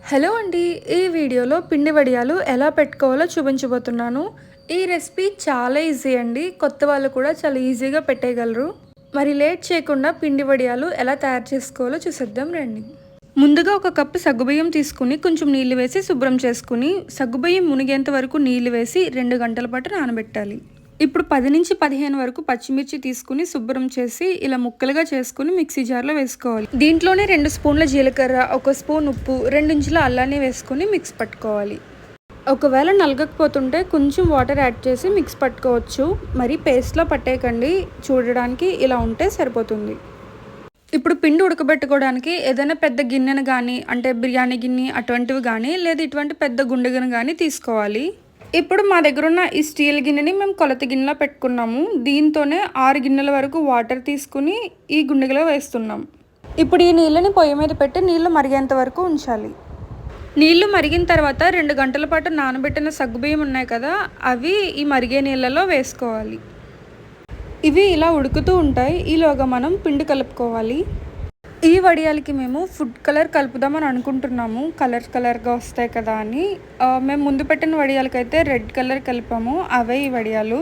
Hello అండి. ఈ వీడియోలో పిండి వడియాలు ఎలా పెట్టుకోవాలో చూపించబోతున్నాను. ఈ రెసిపీ చాలా ఈజీ అండి. కొత్త వాళ్ళు కూడా చాలా ఈజీగా పెట్టేయగలరు. మరి లేట్ చేయకుండా పిండి వడియాలు ఎలా తయారు చేసుకోవాలో చూసేద్దాం రండి. ముందుగా ఒక కప్పు సగ్గుబియ్యం తీసుకుని కొంచెం నీళ్లు వేసి శుభ్రం చేసుకుని సగ్గుబియ్యం మునిగేంత వరకు నీళ్లు వేసి 2 గంటల పాటు నానబెట్టాలి. ఇప్పుడు 10 నుంచి 15 వరకు పచ్చిమిర్చి తీసుకుని శుభ్రం చేసి ఇలా ముక్కలుగా చేసుకుని మిక్సీ జార్లో వేసుకోవాలి. దీంట్లోనే 2 స్పూన్ల జీలకర్ర, 1 స్పూన్ ఉప్పు, 2 ఇంచుల అల్లాన్ని వేసుకుని మిక్స్ పట్టుకోవాలి. ఒకవేళ నలగకపోతుంటే కొంచెం వాటర్ యాడ్ చేసి మిక్స్ పట్టుకోవచ్చు. మరి పేస్ట్లో పట్టేయకండి, చూడడానికి ఇలా ఉంటే సరిపోతుంది. ఇప్పుడు పిండి ఉడకబెట్టుకోవడానికి ఏదైనా పెద్ద గిన్నెను కానీ, అంటే బిర్యానీ గిన్నె అటువంటివి కానీ, లేదా ఇటువంటి పెద్ద గుండెను కానీ తీసుకోవాలి. ఇప్పుడు మా దగ్గర ఉన్న ఈ స్టీల్ గిన్నెని మేము కొలత గిన్నెలో పెట్టుకున్నాము. దీంతోనే 6 గిన్నెల వరకు వాటర్ తీసుకుని ఈ గుండెలో వేస్తున్నాం. ఇప్పుడు ఈ నీళ్ళని పొయ్యి మీద పెట్టి నీళ్లు మరిగేంత వరకు ఉంచాలి. నీళ్లు మరిగిన తర్వాత 2 గంటల పాటు నానబెట్టిన సగ్గుబియ్యం ఉన్నాయి కదా, అవి ఈ మరిగే నీళ్ళలో వేసుకోవాలి. ఇవి ఇలా ఉడుకుతూ ఉంటాయి. ఈలోగా మనం పిండి కలుపుకోవాలి. ఈ వడియాలకి మేము ఫుడ్ కలర్ కలుపుదామని అనుకుంటున్నాము. కలర్గా వస్తాయి కదా అని. మేము ముందు పెట్టిన వడియాలకైతే రెడ్ కలర్ కలిపాము, అవే ఈ వడియాలు.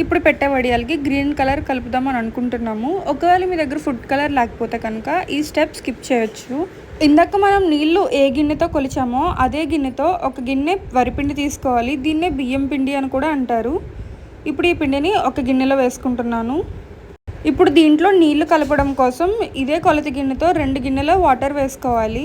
ఇప్పుడు పెట్టే వడియాలకి గ్రీన్ కలర్ కలుపుదామని అనుకుంటున్నాము. ఒకవేళ మీ దగ్గర ఫుడ్ కలర్ లేకపోతే కనుక ఈ స్టెప్ స్కిప్ చేయొచ్చు. ఇందాక మనం నీళ్లు ఏ గిన్నెతో కొలిచామో అదే గిన్నెతో ఒక గిన్నె వరిపిండి తీసుకోవాలి. దీన్నే బియ్యం పిండి అని కూడా అంటారు. ఇప్పుడు ఈ పిండిని ఒక గిన్నెలో వేసుకుంటున్నాను. ఇప్పుడు దీంట్లో నీళ్లు కలపడం కోసం ఇదే కొలత గిన్నెతో 2 గిన్నెల వాటర్ వేసుకోవాలి.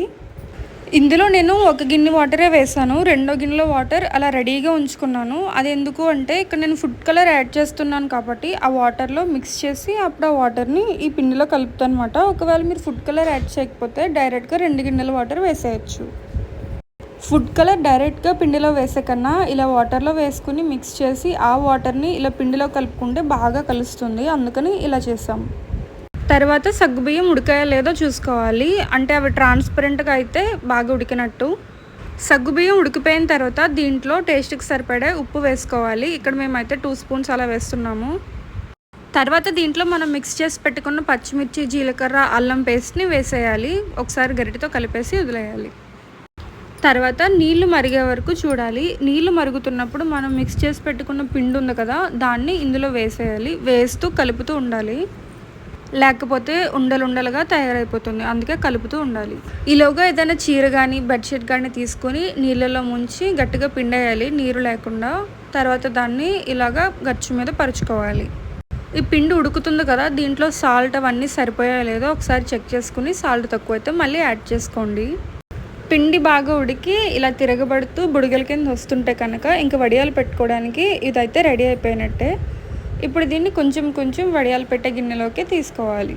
ఇందులో నేను 1 గిన్నె వాటరే వేసాను, 2వ గిన్నెలో వాటర్ అలా రెడీగా ఉంచుకున్నాను. అది ఎందుకు అంటే ఇక్కడ నేను ఫుడ్ కలర్ యాడ్ చేస్తున్నాను కాబట్టి ఆ వాటర్లో మిక్స్ చేసి అప్పుడు ఆ వాటర్ని ఈ పిండిలో కలుపుతాను అనమాట. ఒకవేళ మీరు ఫుడ్ కలర్ యాడ్ చేయకపోతే డైరెక్ట్గా 2 గిన్నెల వాటర్ వేసేయచ్చు. ఫుడ్ కలర్ డైరెక్ట్గా పిండిలో వేసే కన్నా ఇలా వాటర్లో వేసుకుని మిక్స్ చేసి ఆ వాటర్ని ఇలా పిండిలో కలుపుకుంటే బాగా కలుస్తుంది. అందుకని ఇలా చేసాం. తర్వాత సగ్గుబియ్యం ఉడికాయో లేదో చూసుకోవాలి. అంటే అవి ట్రాన్స్పరెంట్గా అయితే బాగా ఉడికినట్టు. సగ్గుబియ్యం ఉడికిపోయిన తర్వాత దీంట్లో టేస్ట్కి సరిపడే ఉప్పు వేసుకోవాలి. ఇక్కడ మేమైతే 2 స్పూన్స్ అలా వేస్తున్నాము. తర్వాత దీంట్లో మనం మిక్స్ చేసి పెట్టుకున్న పచ్చిమిర్చి, జీలకర్ర, అల్లం పేస్ట్ని వేసేయాలి. ఒకసారి గరిటెతో కలిపేసి వదిలేయాలి. తర్వాత నీళ్లు మరిగే వరకు చూడాలి. నీళ్లు మరుగుతున్నప్పుడు మనం మిక్స్ చేసి పెట్టుకున్న పిండి ఉంది కదా, దాన్ని ఇందులో వేసేయాలి. వేస్తూ కలుపుతూ ఉండాలి, లేకపోతే ఉండలుగా తయారైపోతుంది. అందుకే కలుపుతూ ఉండాలి. ఈలోగా ఏదైనా చీర కానీ బెడ్షీట్ కానీ తీసుకొని నీళ్ళలో ముంచి గట్టిగా పిండేయాలి, నీరు లేకుండా. తర్వాత దాన్ని ఇలాగా గచ్చు మీద పరుచుకోవాలి. ఈ పిండి ఉడుకుతుంది కదా, దీంట్లో సాల్ట్ అవన్నీ సరిపోయాయో లేదో ఒకసారి చెక్ చేసుకుని సాల్ట్ తక్కువైతే మళ్ళీ యాడ్ చేసుకోండి. పిండి బాగా ఉడికి ఇలా తిరగబడుతూ బుడగల కింద వస్తుంటే కనుక ఇంకా వడియాలు పెట్టుకోవడానికి ఇదైతే రెడీ అయిపోయినట్టే. ఇప్పుడు దీన్ని కొంచెం వడియాలు పెట్టే గిన్నెలోకి తీసుకోవాలి.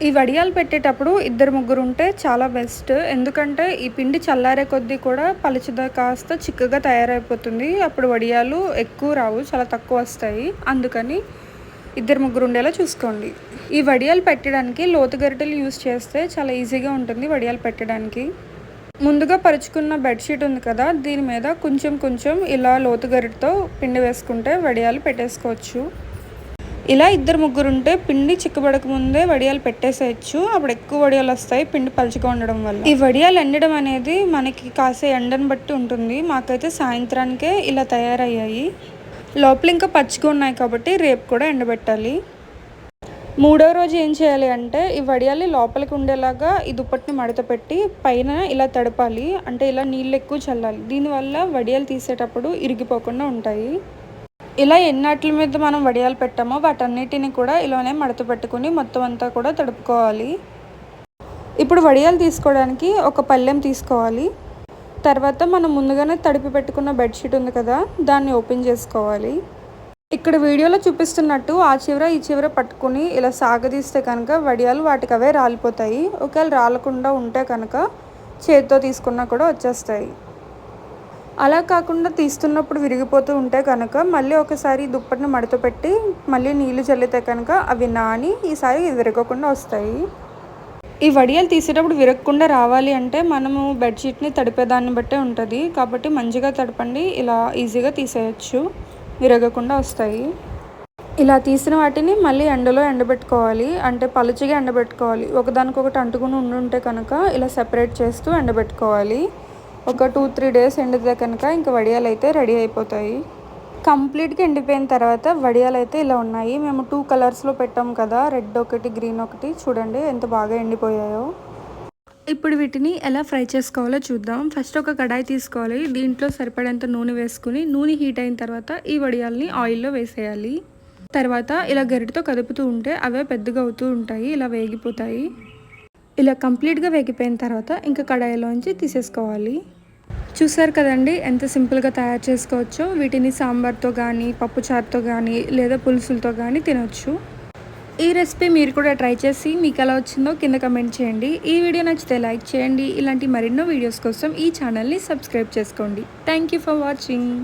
ఈ వడియాలు పెట్టేటప్పుడు 2-3 ఉంటే చాలా బెస్ట్. ఎందుకంటే ఈ పిండి చల్లారే కొద్దీ కూడా పలుచగా కాస్త చిక్కగా తయారైపోతుంది. అప్పుడు వడియాలు ఎక్కువ రావు, చాలా తక్కువ వస్తాయి. అందుకని 2-3 ఉండేలా చూసుకోండి. ఈ వడియాలు పెట్టడానికి లోతు గరిటెలు యూస్ చేస్తే చాలా ఈజీగా ఉంటుంది వడియాలు పెట్టడానికి. ముందుగా పరుచుకున్న బెడ్షీట్ ఉంది కదా, దీని మీద కొంచెం ఇలా లోతు గరిటెతో పిండి వేసుకుంటే వడియాలు పెట్టేసుకోవచ్చు. ఇలా 2-3 ఉంటే పిండి చిక్కబడక ముందే వడియాలు పెట్టేసేయచ్చు. అప్పుడు ఎక్కువ వడియాలు వస్తాయి పిండి పలుచగా ఉండడం వల్ల. ఈ వడియాలు ఎండడం అనేది మనకి కాసే ఎండను బట్టి ఉంటుంది. మాకైతే సాయంత్రానికే ఇలా తయారయ్యాయి. లోపల ఇంకా పచ్చిగా ఉన్నాయి కాబట్టి రేపు కూడా ఎండబెట్టాలి. 3వ రోజు ఏం చేయాలి అంటే ఈ వడియాలు లోపలికి ఉండేలాగా ఈ దుప్పటిని మడత పెట్టి పైన ఇలా తడపాలి. అంటే ఇలా నీళ్ళు ఎక్కువ చల్లాలి. దీనివల్ల వడియాలు తీసేటప్పుడు ఇరిగిపోకుండా ఉంటాయి. ఇలా ఎన్నాట్ల మీద మనం వడియాలు పెట్టామో వాటన్నిటిని కూడా ఇలానే మడత పెట్టుకుని మొత్తం అంతా కూడా తడుపుకోవాలి. ఇప్పుడు వడియాలు తీసుకోవడానికి ఒక పళ్ళెం తీసుకోవాలి. తర్వాత మనం ముందుగానే తడిపి పెట్టుకున్న బెడ్షీట్ ఉంది కదా, దాన్ని ఓపెన్ చేసుకోవాలి. ఇక్కడ వీడియోలో చూపిస్తున్నట్టు ఆ చివర ఈ చివర పట్టుకుని ఇలా సాగదీస్తే కనుక వడియాలు వాటికి అవే రాలిపోతాయి. ఒకవేళ రాలకుండా ఉంటే కనుక చేతితో తీసుకున్నా కూడా వచ్చేస్తాయి. అలా కాకుండా తీస్తున్నప్పుడు విరిగిపోతూ ఉంటే కనుక మళ్ళీ ఒకసారి దుప్పటిని మడత పెట్టి మళ్ళీ నీళ్లు చల్లితే కనుక అవి నాని ఈసారి విరగకుండా వస్తాయి. ఈ వడియాలు తీసేటప్పుడు విరగకుండా రావాలి అంటే మనము బెడ్షీట్ని తడిపేదాన్ని బట్టే ఉంటుంది. కాబట్టి మంచిగా తడపండి, ఇలా ఈజీగా తీసేయచ్చు, విరగకుండా వస్తాయి. ఇలా తీసిన వాటిని మళ్ళీ ఎండలో ఎండబెట్టుకోవాలి. అంటే పలుచగా ఎండబెట్టుకోవాలి. ఒకదానికొకటి అంటుకుని ఉండుంటే కనుక ఇలా సెపరేట్ చేస్తూ ఎండబెట్టుకోవాలి. ఒక 2-3 డేస్ ఎండితే కనుక ఇంకా వడియాలైతే రెడీ అయిపోతాయి. కంప్లీట్గా ఎండిపోయిన తర్వాత వడియాలైతే ఇలా ఉన్నాయి. మేము 2 కలర్స్లో పెట్టాం కదా, రెడ్ ఒకటి గ్రీన్ ఒకటి. చూడండి ఎంత బాగా ఎండిపోయాయో. ఇప్పుడు వీటిని ఎలా ఫ్రై చేసుకోవాలో చూద్దాం. ఫస్ట్ ఒక కడాయి తీసుకోవాలి. దీంట్లో సరిపడేంత నూనె వేసుకుని నూనె హీట్ అయిన తర్వాత ఈ వడియాల్ని ఆయిల్లో వేసేయాలి. తర్వాత ఇలా గరిటతో కదుపుతూ ఉంటే అవే పెద్దగా అవుతూ ఉంటాయి, ఇలా వేగిపోతాయి. ఇలా కంప్లీట్గా వేగిపోయిన తర్వాత ఇంకా కడాయిలోంచి తీసేసుకోవాలి. చూసారు కదండి ఎంత సింపుల్గా తయారు చేసుకోవచ్చో. వీటిని సాంబార్తో కానీ పప్పుచారుతో కానీ లేదా పులుసులతో కానీ తినొచ్చు. ఈ రెసిపీ మీరు కూడా ట్రై చేసి మీకు ఎలా వచ్చిందో కింద కమెంట్ చేయండి. ఈ వీడియో నచ్చితే లైక్ చేయండి. ఇలాంటి మరెన్నో వీడియోస్ కోసం ఈ ఛానల్ని సబ్స్క్రైబ్ చేసుకోండి. Thank you for watching.